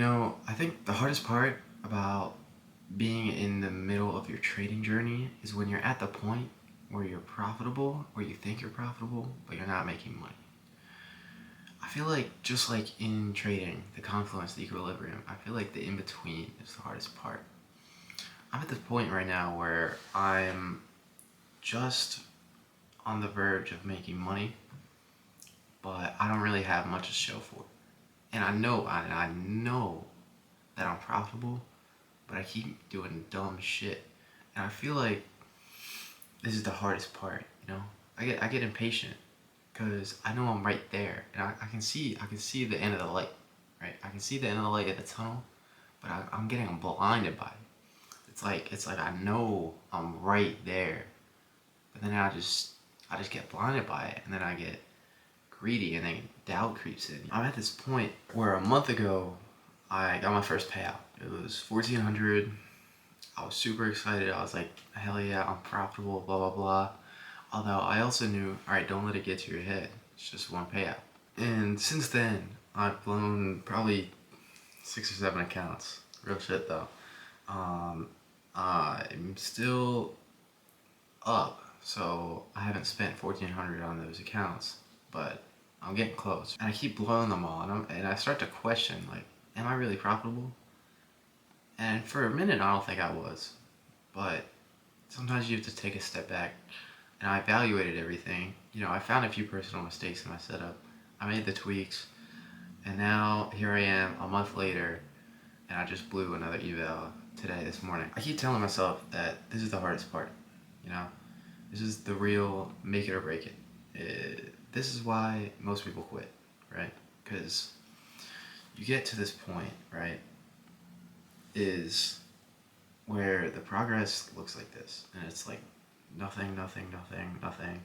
I think the hardest part about being in the middle of your trading journey is when you're at the point where you're profitable, or you think you're profitable, but you're not making money. I feel like just like in trading, the confluence, the equilibrium, I feel like the in-between is the hardest part. I'm at the point right now where I'm just on the verge of making money, but I don't really have much to show for it. And I know that I'm profitable, but I keep doing dumb shit. And I feel like this is the hardest part. I get impatient because I know I'm right there, and I can see the end of the light, right? I can see the end of the light at the tunnel, but I'm getting blinded by it. It's like I know I'm right there, but then I just get blinded by it, and then I get greedy, and then doubt creeps in. I'm at this point where a month ago I got my first payout. It was 1,400. I was super excited. I was like, hell yeah, I'm profitable, blah blah blah. Although I also knew, alright, don't let it get to your head. It's just one payout. And since then, I've blown probably 6 or 7 accounts. Real shit though. I'm still up, so I haven't spent 1,400 on those accounts, but I'm getting close. And I keep blowing them all, and I start to question, like, am I really profitable? And for a minute, I don't think I was, but sometimes you have to take a step back. And I evaluated everything. I found a few personal mistakes in my setup. I made the tweaks, and now here I am a month later, and I just blew another eval this morning. I keep telling myself that this is the hardest part. You know, this is the real make it or break it. This is why most people quit, right? Because you get to this point, right, is where the progress looks like this, and it's like nothing, nothing, nothing, nothing,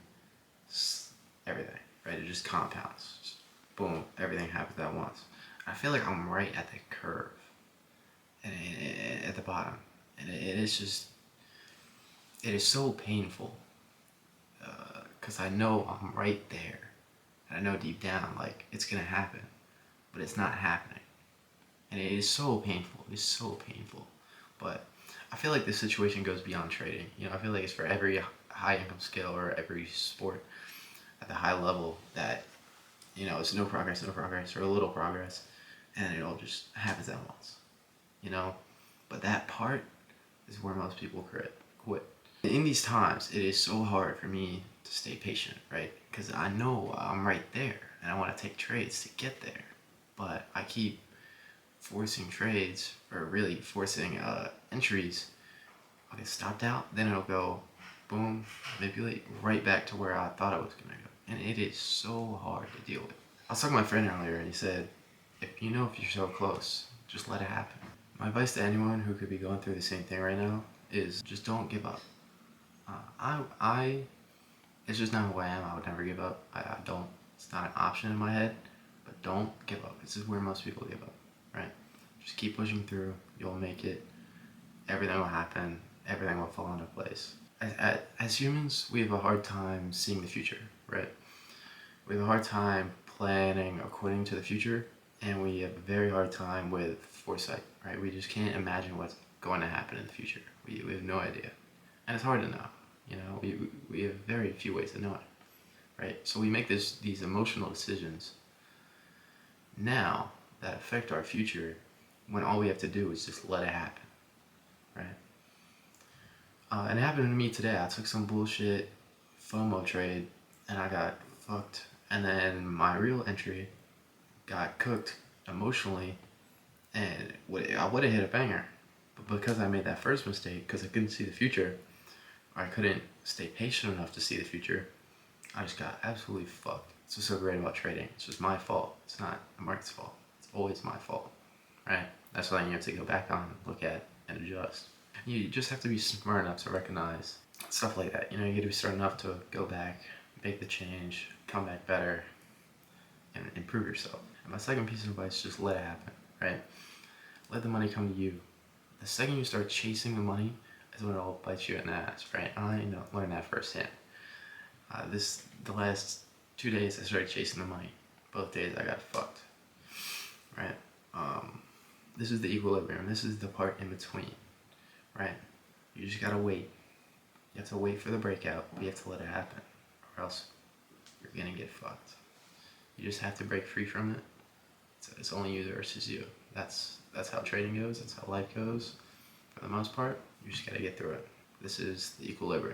everything, right? It just compounds. Just boom, everything happens at once. I feel like I'm right at the curve, and at the bottom, and it is so painful, because I know I'm right there, and I know deep down, like, it's gonna happen, but it's not happening, and it is so painful. It's so painful, but I feel like this situation goes beyond trading. I feel like it's for every high income skill or every sport at the high level that, it's no progress, or a little progress, and it all just happens at once. But that part is where most people quit. In these times, it is so hard for me to stay patient, right? Because I know I'm right there, and I want to take trades to get there, but I keep forcing trades, or really forcing entries. I'll get stopped out, then it'll go boom, manipulate right back to where I thought it was gonna go. And it is so hard to deal with. I was talking to my friend earlier, and he said, if you're so close, just let it happen. My advice to anyone who could be going through the same thing right now is just don't give up. It's just not who I am. I would never give up. I don't. It's not an option in my head, but don't give up. This is where most people give up, right? Just keep pushing through. You'll make it. Everything will happen. Everything will fall into place. As humans, we have a hard time seeing the future, right? We have a hard time planning according to the future, and we have a very hard time with foresight, right? We just can't imagine what's going to happen in the future. We have no idea. And it's hard to know. We have very few ways to know it, right? So we make these emotional decisions now that affect our future, when all we have to do is just let it happen, right? And it happened to me today. I took some bullshit FOMO trade, and I got fucked. And then my real entry got cooked emotionally, and I would have hit a banger. But because I made that first mistake, because I couldn't see the future, or I couldn't stay patient enough to see the future, I just got absolutely fucked. It's what's so great about trading. It's just my fault. It's not the market's fault. It's always my fault, right? That's something you have to go back on, look at, and adjust. You just have to be smart enough to recognize stuff like that. You got to be smart enough to go back, make the change, come back better, and improve yourself. And my second piece of advice is just let it happen, right? Let the money come to you. The second you start chasing the money is when it all bites you in the ass, right? I learned that firsthand. The last 2 days I started chasing the money. Both days I got fucked, right? this is the equilibrium. This is the part in between, right? You just gotta wait. You have to wait for the breakout, but you have to let it happen, or else you're gonna get fucked. You just have to break free from it. It's only you versus you. That's how trading goes. That's how life goes. For the most part, you just gotta get through it. This is the equilibrium.